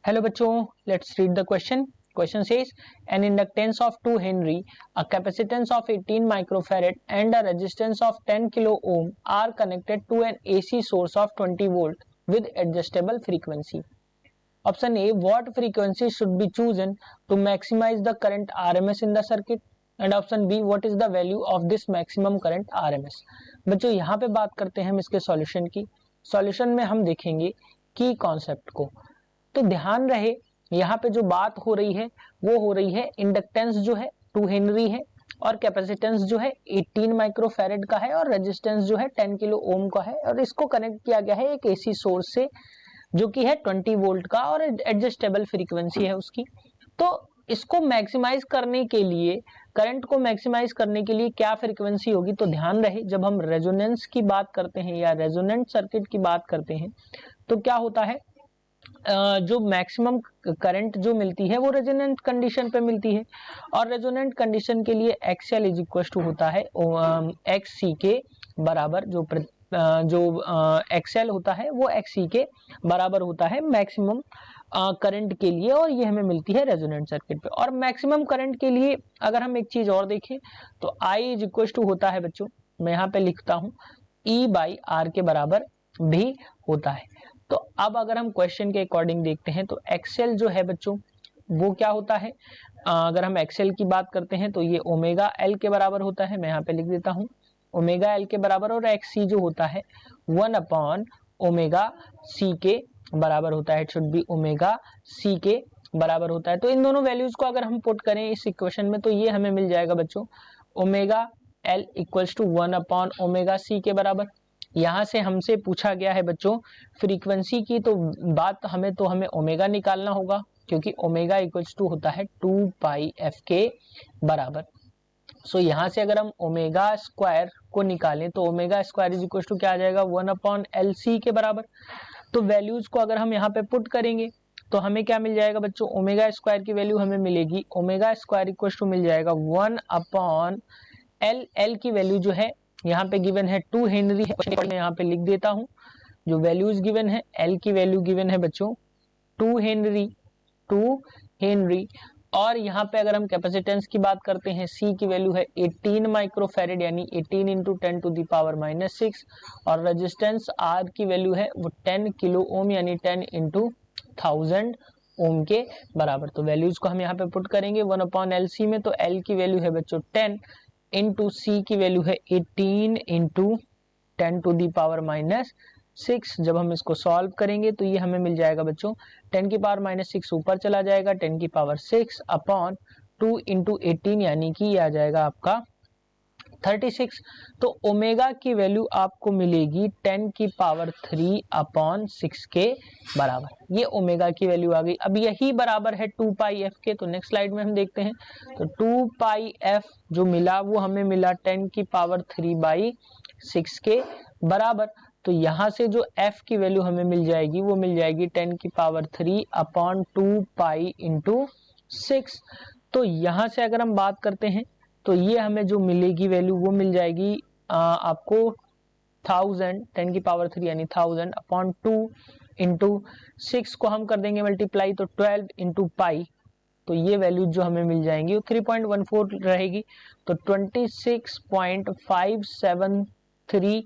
Hello बच्चों, let's read the question. Question says an inductance of 2 Henry, a capacitance of 18 microfarad and a resistance of 10 kilo ohm are connected to an AC source of 20 volt with adjustable frequency. Option A, what frequency should be chosen to maximize the current RMS in the circuit? And option B, what is the value of this maximum current RMS? बच्चों यहाँ पे बात करते हैं हम इसके solution की. Solution में हम देखेंगे की कॉन्सेप्ट को. तो ध्यान रहे यहाँ पे जो बात हो रही है वो हो रही है इंडक्टेंस जो है 2 हेनरी है और कैपेसिटेंस जो है 18 माइक्रोफैरेड का है और रेजिस्टेंस जो है 10 किलो ओम का है और इसको कनेक्ट किया गया है एक एसी सोर्स से जो कि है 20 वोल्ट का और एडजस्टेबल फ्रीक्वेंसी है उसकी. तो इसको मैक्सिमाइज करने के लिए, करंट को मैक्सिमाइज करने के लिए क्या फ्रीक्वेंसी होगी? तो ध्यान रहे जब हम रेजोनेंस की बात करते हैं या रेजोनेंट सर्किट की बात करते हैं तो क्या होता है, जो मैक्सिमम करंट जो मिलती है वो रेजोनेंट कंडीशन पे मिलती है और रेजोनेंट कंडीशन के लिए एक्सएल इज इक्वल टू होता है एक्स सी के बराबर. जो एक्सएल होता है वो एक्स सी के बराबर होता है मैक्सिमम करंट के लिए और ये हमें मिलती है रेजोनेंट सर्किट पे. और मैक्सिमम करंट के लिए अगर हम एक चीज और देखें तो आई इज इक्वल टू होता है बच्चों, मैं यहाँ पे लिखता हूँ ई बाई आर के बराबर भी होता है. तो अब अगर हम क्वेश्चन के अकॉर्डिंग देखते हैं तो एक्सएल जो है बच्चों वो क्या होता है, अगर हम एक्सएल की बात करते हैं तो ये ओमेगा एल के बराबर होता है. मैं यहाँ पे लिख देता हूँ ओमेगा एल के बराबर और एक्स सी जो होता है 1 अपॉन ओमेगा सी के बराबर होता है. It should be omega C के बराबर होता है. तो इन दोनों वैल्यूज को अगर हम पुट करें इस इक्वेशन में तो ये हमें मिल जाएगा बच्चों omega L equals to 1 upon omega C के बराबर. यहाँ से हमसे पूछा गया है बच्चों फ्रीक्वेंसी की, तो बात हमें ओमेगा निकालना होगा क्योंकि ओमेगा इक्वल्स टू होता है 2 पाई एफ के बराबर. सो यहाँ से अगर हम ओमेगा स्क्वायर को निकालें तो omega square is equal to क्या आ जाएगा 1 अपॉन एल सी के बराबर. तो वैल्यूज को अगर हम यहाँ पे पुट करेंगे तो हमें क्या मिल जाएगा बच्चों, ओमेगा स्क्वायर की वैल्यू हमें मिलेगी ओमेगा स्क्वायर इक्वल टू मिल जाएगा 1 अपॉन एल. एल की वैल्यू जो है यहाँ पे गिवन है 2 हेनरी है, मैं यहाँ पे लिख देता हूँ जो वैल्यूज गिवन है. एल की वैल्यू गिवन है बच्चों 2 हेनरी और यहाँ पे अगर हम कैपेसिटेंस की बात करते हैं सी की वैल्यू है 18 माइक्रोफैरेड यानी 18 into 10 to the power minus 6 और रेजिस्टेंस आर की वैल्यू है वो 10 किलो ओम यानी 10 इंटू 1000 ओम के बराबर. तो वैल्यूज को हम यहाँ पे पुट करेंगे 1 अपॉन एल सी में, तो एल की वैल्यू है बच्चों 10 इंटू सी की वैल्यू है 18 into 10 to the power minus 6. जब हम इसको सॉल्व करेंगे तो ये हमें मिल जाएगा बच्चों 10 की पावर माइनस 6 ऊपर चला जाएगा 10 की पावर 6 अपॉन 2 इंटू 18 यानी कि ये आ जाएगा आपका 36. तो ओमेगा की वैल्यू आपको मिलेगी 10 की पावर 3 अपॉन 6 के बराबर. ये ओमेगा की वैल्यू आ गई. अब यही बराबर है 2 पाई एफ के. तो नेक्स्ट स्लाइड में हम देखते हैं तो 2 पाई एफ जो मिला वो हमें मिला 10 की पावर 3 बाई 6 के बराबर. तो यहाँ से जो f की वैल्यू हमें मिल जाएगी वो मिल जाएगी 10 की पावर 3 अपॉन 2 पाई इंटू 6. तो यहाँ से अगर हम बात करते हैं तो ये हमें जो मिलेगी वैल्यू वो मिल जाएगी आपको 1000 10 की पावर 3 यानी 1000 अपॉन 2 इंटू 6 को हम कर देंगे मल्टीप्लाई तो 12 इंटू पाई. तो ये वैल्यू जो हमें मिल जाएंगी वो 3.14 रहेगी. तो 26.573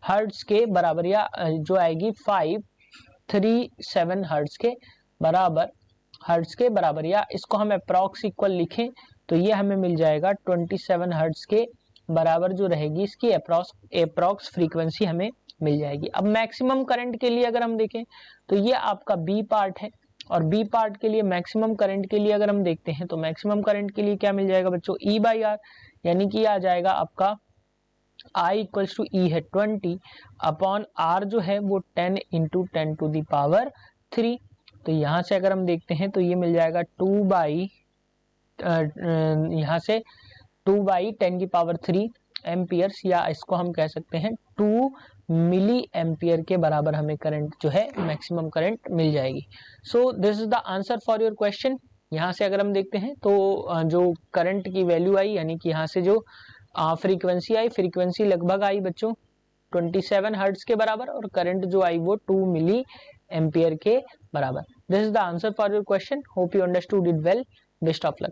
हर्ट्ज के बराबर या जो आएगी 537 हर्ट्ज के बराबर या इसको हम अप्रॉक्स इक्वल लिखें तो ये हमें मिल जाएगा 27 हर्ट्ज के बराबर जो रहेगी इसकी अप्रॉक्स फ्रीक्वेंसी हमें मिल जाएगी. अब मैक्सिमम करंट के लिए अगर हम देखें तो ये आपका बी पार्ट है और बी पार्ट के लिए मैक्सिमम करंट के लिए अगर हम देखते हैं तो मैक्सिमम करंट के लिए क्या मिल जाएगा बच्चों ई बाई आर यानी कि आ जाएगा आपका I इक्वल्स टू ई है 20 अपॉन आर जो है वो 10 इंटू 10 टू द पावर 3. तो यहाँ से अगर हम देखते हैं तो ये मिल जाएगा 2 बाई यहाँ से 2 बाई 10 की पावर 3 एम्पियर्स या इसको हम कह सकते हैं 2 मिली एम्पियर के बराबर हमें करंट जो है मैक्सिमम करंट मिल जाएगी. So this is the answer for your question. यहाँ से अगर हम देखते हैं तो जो करंट की वैल्यू आई यानी कि यहाँ से जो फ्रीक्वेंसी आई, फ्रीक्वेंसी लगभग आई बच्चों 27 हर्ट्ज के बराबर और करंट जो आई वो 2 मिली एम्पियर के बराबर. This is the answer for your question. Hope you understood it well. Best of luck.